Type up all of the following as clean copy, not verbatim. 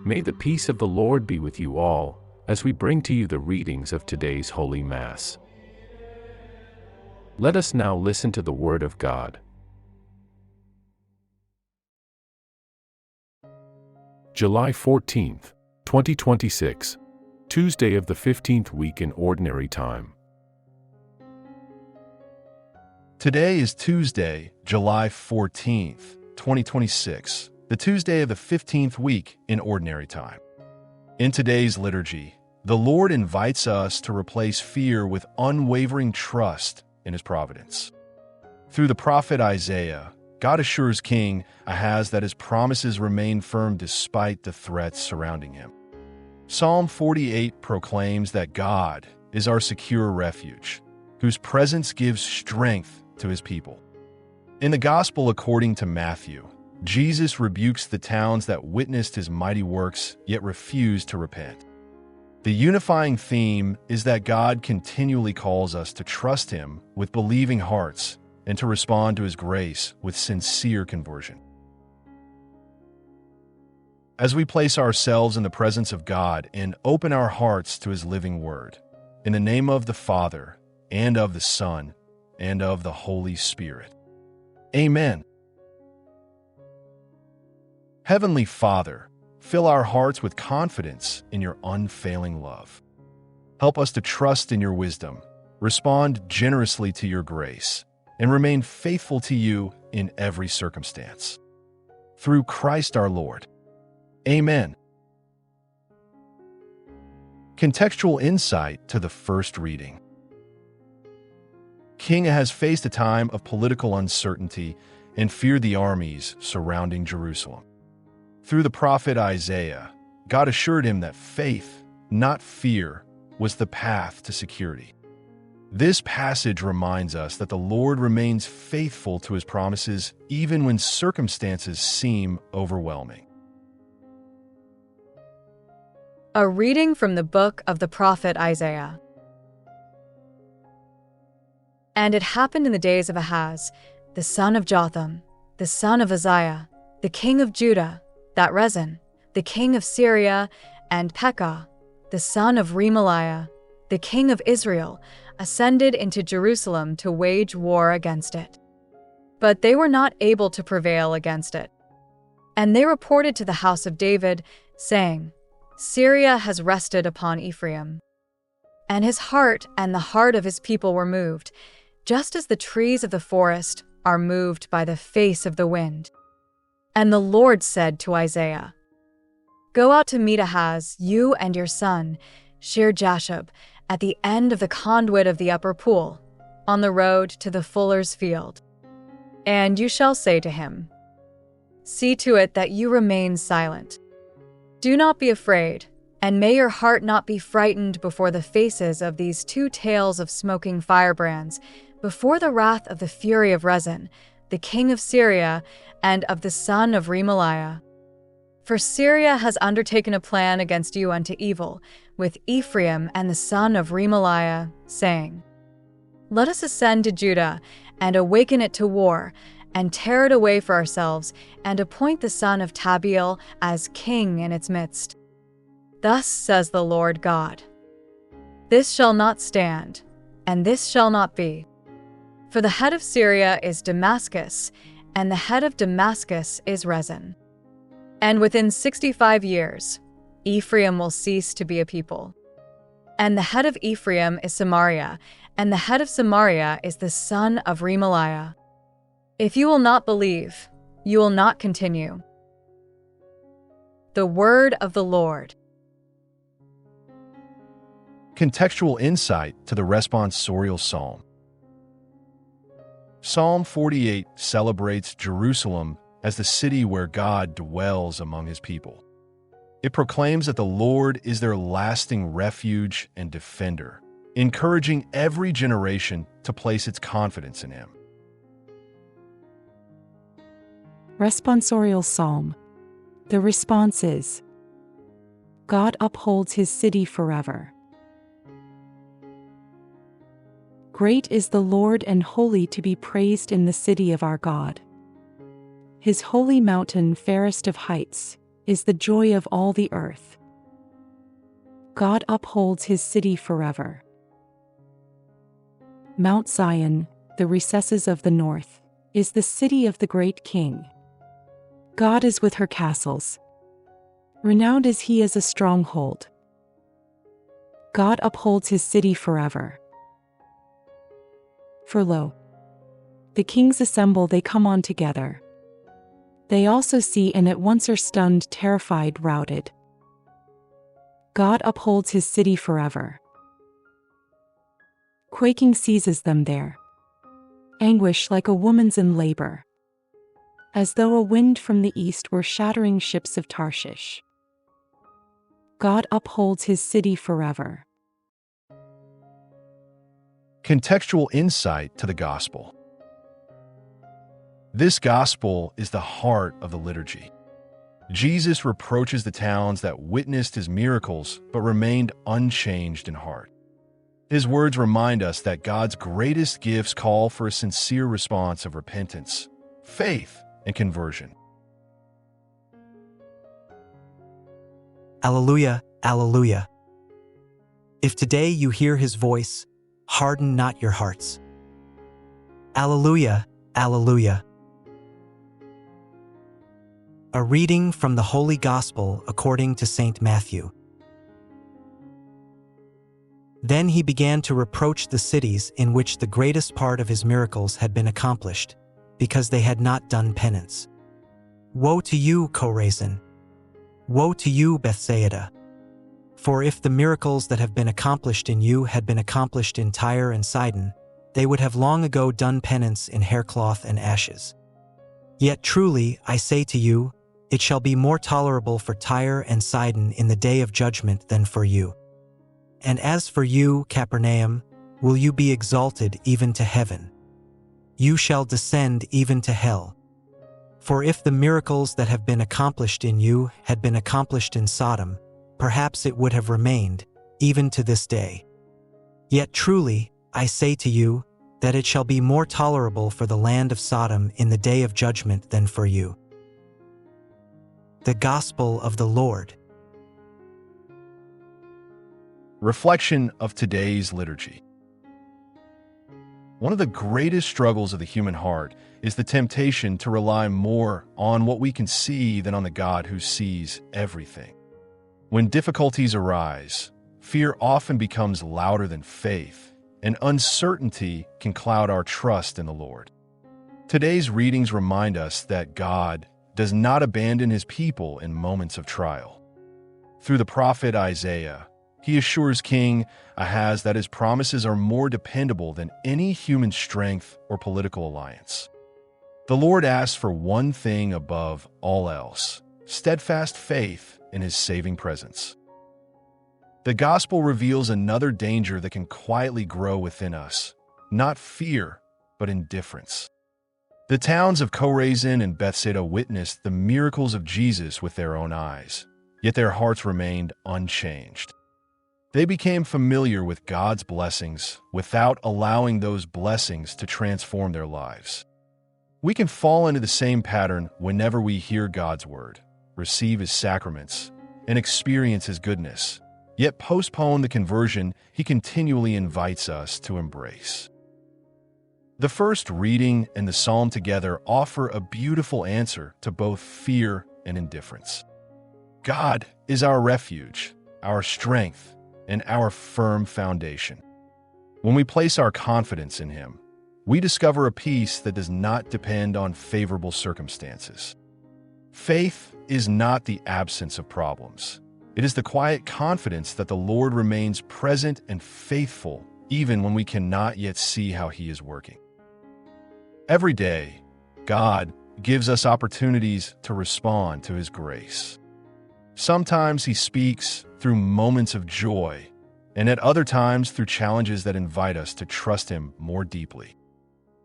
May the peace of the Lord be with you all, as we bring to you the readings of today's Holy Mass. Let us now listen to the Word of God. July 14th, 2026, Tuesday of the 15th week in Ordinary Time. Today is Tuesday, July 14th, 2026, the Tuesday of the 15th week in Ordinary Time. In today's liturgy, the Lord invites us to replace fear with unwavering trust in His providence. Through the prophet Isaiah, God assures King Ahaz that His promises remain firm despite the threats surrounding him. Psalm 48 proclaims that God is our secure refuge, whose presence gives strength to His people. In the Gospel according to Matthew, Jesus rebukes the towns that witnessed His mighty works yet refused to repent. The unifying theme is that God continually calls us to trust Him with believing hearts and to respond to His grace with sincere conversion. As we place ourselves in the presence of God and open our hearts to His living Word, in the name of the Father, and of the Son, and of the Holy Spirit. Amen. Heavenly Father, fill our hearts with confidence in Your unfailing love. Help us to trust in Your wisdom, respond generously to Your grace, and remain faithful to You in every circumstance. Through Christ our Lord. Amen. Contextual insight to the first reading. King Ahaz faced a time of political uncertainty and feared the armies surrounding Jerusalem. Through the prophet Isaiah, God assured him that faith, not fear, was the path to security. This passage reminds us that the Lord remains faithful to His promises even when circumstances seem overwhelming. A reading from the book of the prophet Isaiah. And it happened in the days of Ahaz, the son of Jotham, the son of Uzziah, the king of Judah, that Rezin, the king of Syria, and Pekah, the son of Remaliah, the king of Israel, ascended into Jerusalem to wage war against it. But they were not able to prevail against it. And they reported to the house of David, saying, Syria has rested upon Ephraim. And his heart and the heart of his people were moved, just as the trees of the forest are moved by the face of the wind. And the Lord said to Isaiah, Go out to meet Ahaz, you and your son, Shear-Jashub, at the end of the conduit of the upper pool, on the road to the fuller's field. And you shall say to him, See to it that you remain silent. Do not be afraid, and may your heart not be frightened before the faces of these two tails of smoking firebrands, before the wrath of the fury of Rezin, the king of Syria, and of the son of Remaliah. For Syria has undertaken a plan against you unto evil, with Ephraim and the son of Remaliah, saying, Let us ascend to Judah, and awaken it to war, and tear it away for ourselves, and appoint the son of Tabiel as king in its midst. Thus says the Lord God, This shall not stand, and this shall not be. For the head of Syria is Damascus, and the head of Damascus is Rezin. And within 65 years, Ephraim will cease to be a people. And the head of Ephraim is Samaria, and the head of Samaria is the son of Remaliah. If you will not believe, you will not continue. The word of the Lord. Contextual insight to the responsorial psalm. Psalm 48 celebrates Jerusalem as the city where God dwells among His people. It proclaims that the Lord is their lasting refuge and defender, encouraging every generation to place its confidence in Him. Responsorial Psalm. The response is, God upholds His city forever. Great is the Lord and holy to be praised in the city of our God. His holy mountain fairest of heights, is the joy of all the earth. God upholds his city forever. Mount Zion, the recesses of the north, is the city of the great King. God is with her castles. Renowned is he as a stronghold. God upholds his city forever. For lo, the kings assemble, they come on together. They also see and at once are stunned, terrified, routed. God upholds his city forever. Quaking seizes them there. Anguish like a woman's in labor. As though a wind from the east were shattering ships of Tarshish. God upholds his city forever. Contextual insight to the gospel. This gospel is the heart of the liturgy. Jesus reproaches the towns that witnessed his miracles but remained unchanged in heart. His words remind us that God's greatest gifts call for a sincere response of repentance, faith, and conversion. Alleluia, alleluia. If today you hear his voice, harden not your hearts. Alleluia, alleluia. A reading from the Holy Gospel according to St. Matthew. Then he began to reproach the cities in which the greatest part of his miracles had been accomplished, because they had not done penance. Woe to you, Chorazin! Woe to you, Bethsaida! For if the miracles that have been accomplished in you had been accomplished in Tyre and Sidon, they would have long ago done penance in haircloth and ashes. Yet truly, I say to you, it shall be more tolerable for Tyre and Sidon in the day of judgment than for you. And as for you, Capernaum, will you be exalted even to heaven? You shall descend even to hell. For if the miracles that have been accomplished in you had been accomplished in Sodom, perhaps it would have remained, even to this day. Yet truly, I say to you, that it shall be more tolerable for the land of Sodom in the day of judgment than for you. The Gospel of the Lord. Reflection of today's liturgy. One of the greatest struggles of the human heart is the temptation to rely more on what we can see than on the God who sees everything. When difficulties arise, fear often becomes louder than faith, and uncertainty can cloud our trust in the Lord. Today's readings remind us that God does not abandon his people in moments of trial. Through the prophet Isaiah, he assures King Ahaz that his promises are more dependable than any human strength or political alliance. The Lord asks for one thing above all else: steadfast faith in his saving presence. The gospel reveals another danger that can quietly grow within us, not fear, but indifference. The towns of Chorazin and Bethsaida witnessed the miracles of Jesus with their own eyes, yet their hearts remained unchanged. They became familiar with God's blessings without allowing those blessings to transform their lives. We can fall into the same pattern whenever we hear God's word, receive his sacraments, and experience his goodness, yet postpone the conversion he continually invites us to embrace. The first reading and the psalm together offer a beautiful answer to both fear and indifference. God is our refuge, our strength, and our firm foundation. When we place our confidence in him, we discover a peace that does not depend on favorable circumstances. Faith is not the absence of problems. It is the quiet confidence that the Lord remains present and faithful even when we cannot yet see how he is working. Every day, God gives us opportunities to respond to his grace. Sometimes he speaks through moments of joy, and at other times through challenges that invite us to trust him more deeply.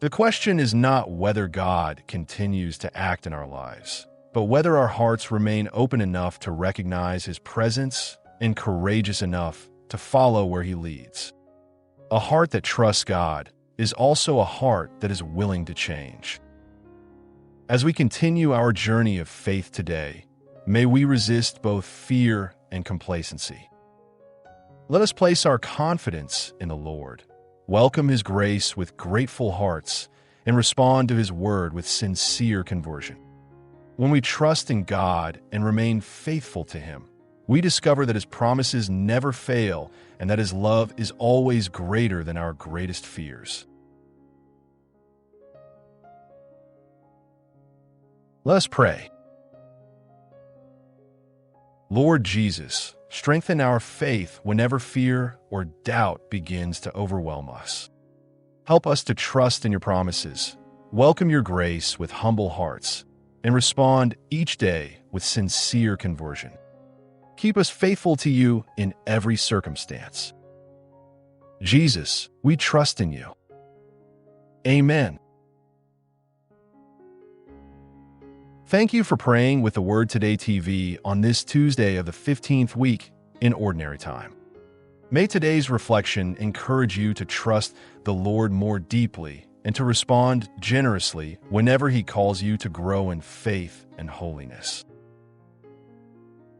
The question is not whether God continues to act in our lives, but whether our hearts remain open enough to recognize his presence and courageous enough to follow where he leads. A heart that trusts God is also a heart that is willing to change. As we continue our journey of faith today, may we resist both fear and complacency. Let us place our confidence in the Lord, welcome His grace with grateful hearts, and respond to His word with sincere conversion. When we trust in God and remain faithful to Him, we discover that His promises never fail and that His love is always greater than our greatest fears. Let us pray. Lord Jesus, strengthen our faith whenever fear or doubt begins to overwhelm us. Help us to trust in your promises, welcome your grace with humble hearts, and respond each day with sincere conversion. Keep us faithful to you in every circumstance. Jesus, we trust in you. Amen. Thank you for praying with the Word Today TV on this Tuesday of the 15th week in Ordinary Time. May today's reflection encourage you to trust the Lord more deeply and to respond generously whenever He calls you to grow in faith and holiness.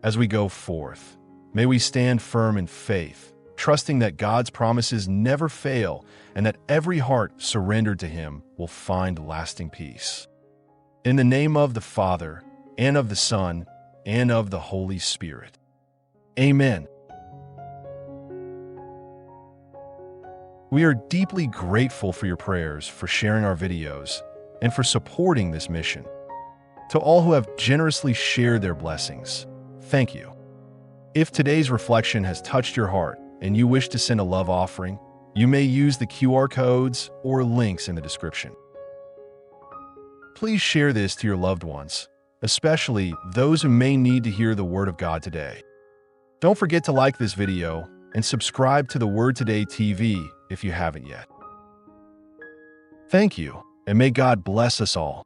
As we go forth, may we stand firm in faith, trusting that God's promises never fail and that every heart surrendered to Him will find lasting peace. In the name of the Father, and of the Son, and of the Holy Spirit. Amen. We are deeply grateful for your prayers, for sharing our videos, and for supporting this mission. To all who have generously shared their blessings, thank you. If today's reflection has touched your heart and you wish to send a love offering, you may use the QR codes or links in the description. Please share this to your loved ones, especially those who may need to hear the Word of God today. Don't forget to like this video and subscribe to the Word Today TV if you haven't yet. Thank you, and may God bless us all.